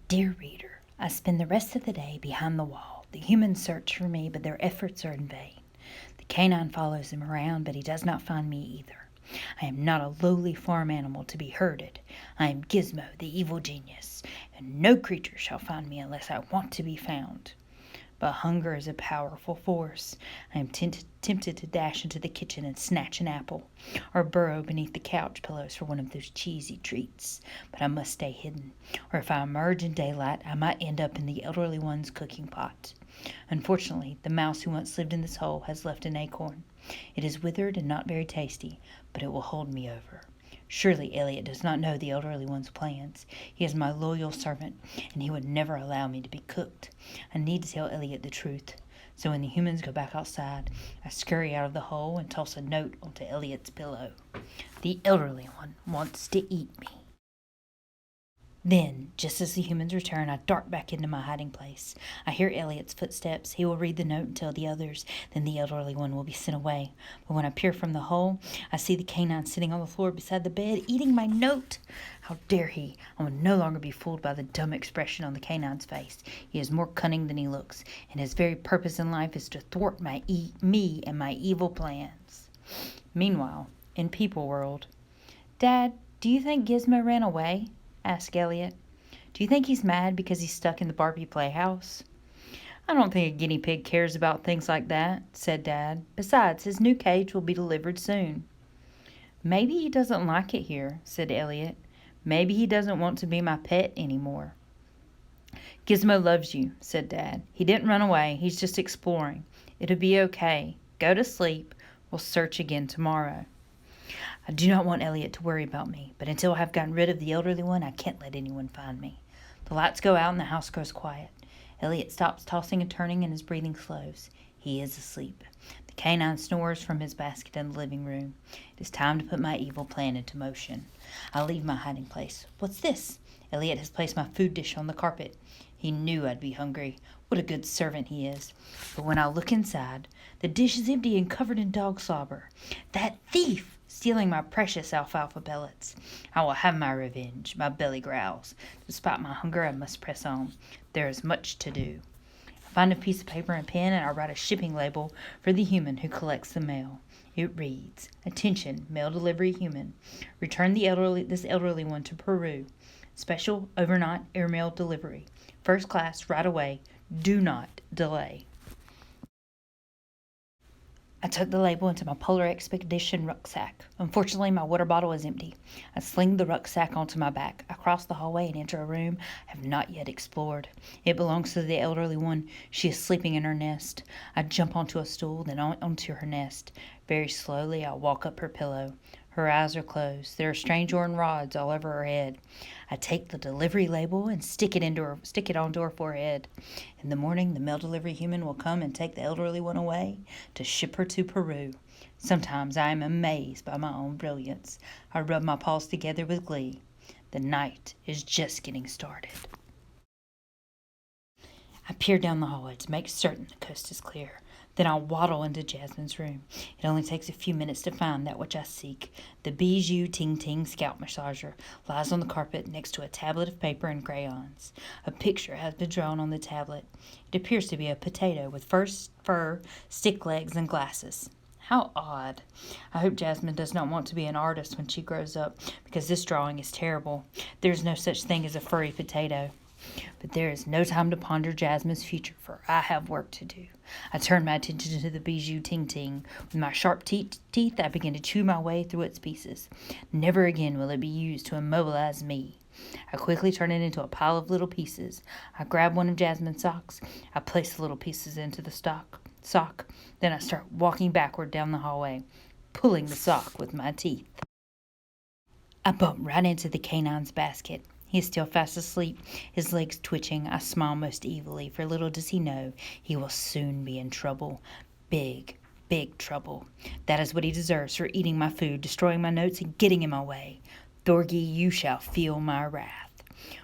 Dear reader, I spend the rest of the day behind the wall. The humans search for me, but their efforts are in vain. The canine follows him around, but he does not find me either. I am not a lowly farm animal to be herded. I am Gizmo, the evil genius, and no creature shall find me unless I want to be found. But hunger is a powerful force. I am tempted to dash into the kitchen and snatch an apple, or burrow beneath the couch pillows for one of those cheesy treats. But I must stay hidden, or if I emerge in daylight, I might end up in the elderly one's cooking pot. Unfortunately, the mouse who once lived in this hole has left an acorn. It is withered and not very tasty, but it will hold me over. Surely Elliot does not know the elderly one's plans. He is my loyal servant, and he would never allow me to be cooked. I need to tell Elliot the truth. So when the humans go back outside, I scurry out of the hole and toss a note onto Elliot's pillow. The elderly one wants to eat me. Then, just as the humans return, I dart back into my hiding place. I hear Elliot's footsteps. He will read the note and tell the others. Then the elderly one will be sent away. But when I peer from the hole, I see the canine sitting on the floor beside the bed, eating my note. How dare he? I will no longer be fooled by the dumb expression on the canine's face. He is more cunning than he looks, and his very purpose in life is to thwart me and my evil plans. Meanwhile, in People World, Dad, do you think Gizmo ran away? Asked Elliot. Do you think he's mad because he's stuck in the Barbie playhouse? I don't think a guinea pig cares about things like that, said Dad. Besides, his new cage will be delivered soon. Maybe he doesn't like it here, said Elliot. Maybe he doesn't want to be my pet anymore. Gizmo loves you, said Dad. He didn't run away. He's just exploring. It'll be okay. Go to sleep. We'll search again tomorrow. I do not want Elliot to worry about me, but until I have gotten rid of the elderly one, I can't let anyone find me. The lights go out and the house grows quiet. Elliot stops tossing and turning and his breathing slows. He is asleep. The canine snores from his basket in the living room. It is time to put my evil plan into motion. I leave my hiding place. What's this? Elliot has placed my food dish on the carpet. He knew I'd be hungry. What a good servant he is. But when I look inside, the dish is empty and covered in dog slobber. That thief! Stealing my precious alfalfa pellets. I will have my revenge. My belly growls. Despite my hunger, I must press on. There is much to do. I find a piece of paper and pen, and I write a shipping label for the human who collects the mail. It reads, "Attention, mail delivery human. Return this elderly one to Peru. Special overnight airmail delivery. First class right away. Do not delay." I tuck the label into my polar expedition rucksack. Unfortunately, my water bottle is empty. I sling the rucksack onto my back. I cross the hallway and enter a room I have not yet explored. It belongs to the elderly one. She is sleeping in her nest. I jump onto a stool, then onto her nest. Very slowly, I walk up her pillow. Her eyes are closed. There are strange iron rods all over her head. I take the delivery label and stick it onto her forehead. In the morning, the mail delivery human will come and take the elderly one away to ship her to Peru. Sometimes I am amazed by my own brilliance. I rub my paws together with glee. The night is just getting started. I peer down the hallway to make certain the coast is clear. Then I waddle into Jasmine's room. It only takes a few minutes to find that which I seek. The Bijou Ting Ting scalp massager lies on the carpet next to a tablet of paper and crayons. A picture has been drawn on the tablet. It appears to be a potato with fur, stick legs, and glasses. How odd. I hope Jasmine does not want to be an artist when she grows up, because this drawing is terrible. There is no such thing as a furry potato. But there is no time to ponder Jasmine's future, for I have work to do. I turn my attention to the Bijou Ting Ting. With my sharp teeth, I begin to chew my way through its pieces. Never again will it be used to immobilize me. I quickly turn it into a pile of little pieces. I grab one of Jasmine's socks. I place the little pieces into the sock. Then I start walking backward down the hallway, pulling the sock with my teeth. I bump right into the canine's basket. He is still fast asleep, his legs twitching. I smile most evilly, for little does he know he will soon be in trouble. Big, big trouble. That is what he deserves for eating my food, destroying my notes, and getting in my way. Thorgy, you shall feel my wrath.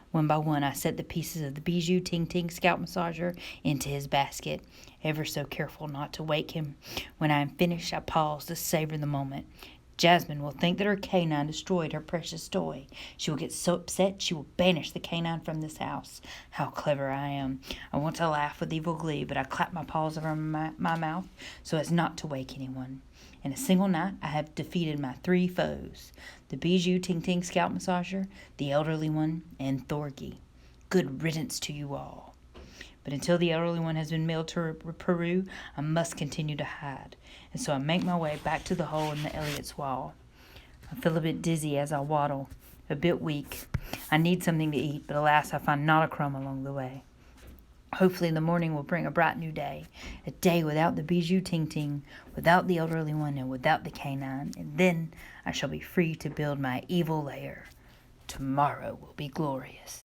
One by one, I set the pieces of the Bijou Ting Ting scalp massager into his basket, ever so careful not to wake him. When I am finished, I pause to savor the moment. Jasmine will think that her canine destroyed her precious toy. She will get so upset she will banish the canine from this house. How clever I am. I want to laugh with evil glee, but I clap my paws over my mouth so as not to wake anyone. In a single night, I have defeated my 3 foes, the Bijou Ting Ting Scout Massager, the Elderly One, and Thorgy. Good riddance to you all. But until the Elderly One has been mailed to Peru, I must continue to hide, and so I make my way back to the hole in the Elliott's wall. I feel a bit dizzy as I waddle, a bit weak. I need something to eat, but alas, I find not a crumb along the way. Hopefully the morning will bring a bright new day, a day without the Bijou Ting Ting, without the Elderly One, and without the canine, and then I shall be free to build my evil lair. Tomorrow will be glorious.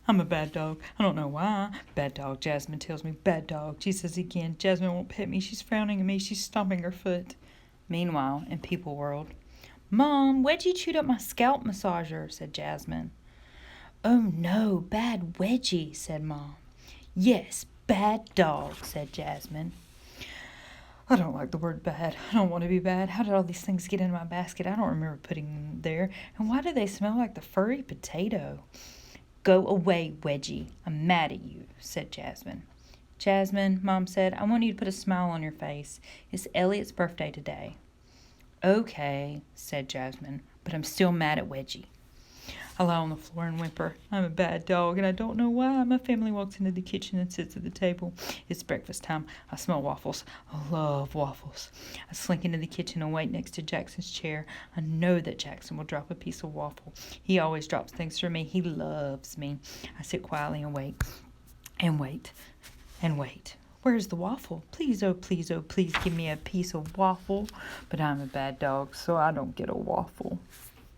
I'm a bad dog. I don't know why. Bad dog, Jasmine tells me. Bad dog. She says again. Jasmine won't pet me. She's frowning at me. She's stomping her foot. Meanwhile, in People World, Mom, Wedgie chewed up my scalp massager, said Jasmine. Oh no, bad Wedgie, said Mom. Yes, bad dog, said Jasmine. I don't like the word bad. I don't want to be bad. How did all these things get in my basket? I don't remember putting them there. And why do they smell like the furry potato? Go away, Wedgie. I'm mad at you, said Jasmine. Jasmine, Mom said, I want you to put a smile on your face. It's Elliot's birthday today. Okay, said Jasmine, but I'm still mad at Wedgie. I lie on the floor and whimper. I'm a bad dog, and I don't know why. My family walks into the kitchen and sits at the table. It's breakfast time. I smell waffles. I love waffles. I slink into the kitchen and wait next to Jackson's chair. I know that Jackson will drop a piece of waffle. He always drops things for me. He loves me. I sit quietly and wait, and wait, and wait. Where's the waffle? Please, oh, please give me a piece of waffle. But I'm a bad dog, so I don't get a waffle.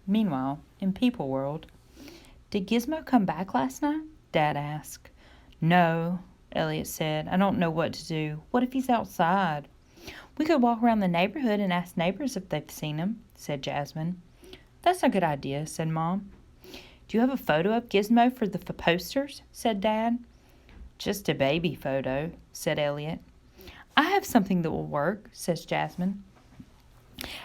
Meanwhile, in People World, did Gizmo come back last night? Dad asked. No, Elliot said. I don't know what to do. What if he's outside? We could walk around the neighborhood and ask neighbors if they've seen him, said Jasmine. That's a good idea, said Mom. Do you have a photo of Gizmo for the posters? Said Dad. Just a baby photo, said Elliot. I have something that will work, says Jasmine.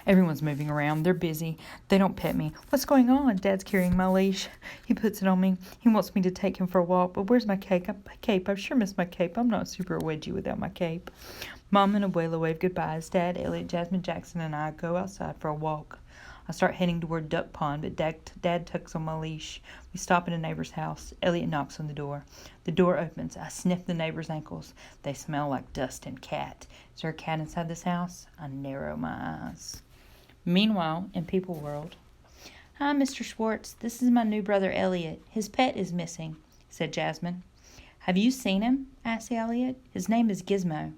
Everyone's moving around. They're busy. They don't pet me. What's going on? Dad's carrying my leash. He puts it on me. He wants me to take him for a walk. But where's my cape? I sure miss my cape. I'm not super Wedgie without my cape. Mom and Abuela wave goodbye as Dad, Elliot, Jasmine, Jackson, and I go outside for a walk. I start heading toward Duck Pond, but Dad tugs on my leash. We stop at a neighbor's house. Elliot knocks on the door. The door opens. I sniff the neighbor's ankles. They smell like dust and cat. Is there a cat inside this house? I narrow my eyes. Meanwhile, in People World. Hi, Mr. Schwartz. This is my new brother, Elliot. His pet is missing, said Jasmine. Have you seen him? Asked Elliot. His name is Gizmo.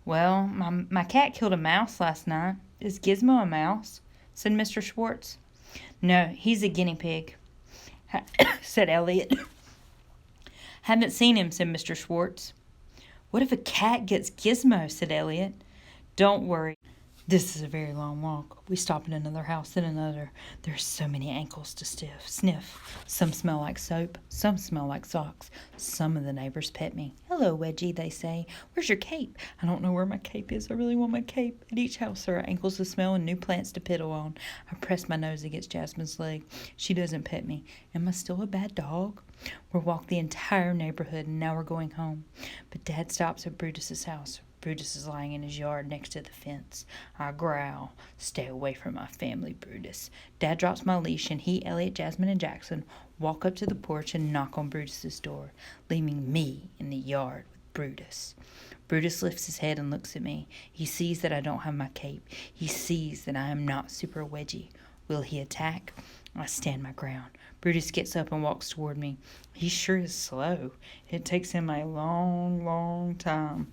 Well, my cat killed a mouse last night. Is Gizmo a mouse? Said Mr. Schwartz. No, he's a guinea pig, said Elliot. Haven't seen him, said Mr. Schwartz. What if a cat gets Gizmo, said Elliot. Don't worry. This is a very long walk. We stop at another house, then another. There are so many ankles to sniff. Some smell like soap. Some smell like socks. Some of the neighbors pet me. Hello, Wedgie, they say. Where's your cape? I don't know where my cape is. I really want my cape. At each house there are ankles to smell and new plants to piddle on. I press my nose against Jasmine's leg. She doesn't pet me. Am I still a bad dog? We've walked the entire neighborhood and now we're going home. But Dad stops at Brutus's house. Brutus is lying in his yard next to the fence. I growl. Stay away from my family, Brutus. Dad drops my leash and he, Elliot, Jasmine, and Jackson walk up to the porch and knock on Brutus's door, leaving me in the yard with Brutus. Brutus lifts his head and looks at me. He sees that I don't have my cape. He sees that I am not Super Wedgie. Will he attack? I stand my ground. Brutus gets up and walks toward me. He sure is slow. It takes him a long, long time.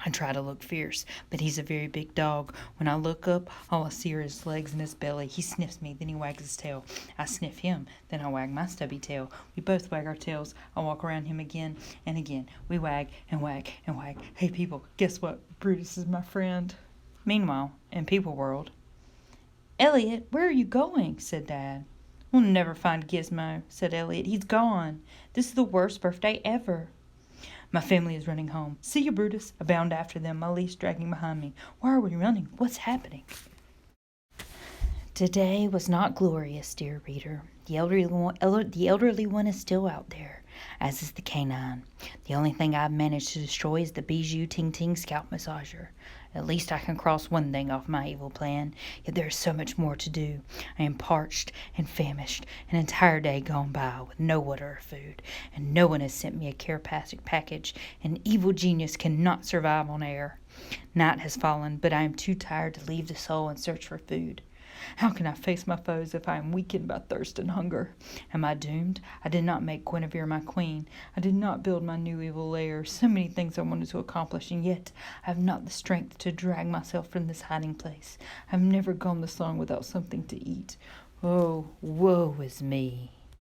I try to look fierce, but he's a very big dog. When I look up, all I see are his legs and his belly. He sniffs me, then he wags his tail. I sniff him, then I wag my stubby tail. We both wag our tails. I walk around him again and again. We wag and wag and wag. Hey, people, guess what? Brutus is my friend. Meanwhile, in People World. Elliot, where are you going? Said Dad. We'll never find Gizmo, said Elliot. He's gone. This is the worst birthday ever. My family is running home. See you, Brutus. I bound after them, my leash dragging behind me. Why are we running? What's happening? Today was not glorious, dear reader. The elderly one is still out there, as is the canine. The only thing I've managed to destroy is the Bijou Ting Ting scalp massager. At least I can cross one thing off my evil plan, yet there is so much more to do. I am parched and famished, an entire day gone by with no water or food, and no one has sent me a care package. An evil genius cannot survive on air. Night has fallen, but I am too tired to leave the soul and search for food. How can I face my foes if I am weakened by thirst and hunger? Am I doomed? I did not make Guinevere my queen. I did not build my new evil lair. So many things I wanted to accomplish, and yet I have not the strength to drag myself from this hiding place. I have never gone this long without something to eat. Oh, woe is me.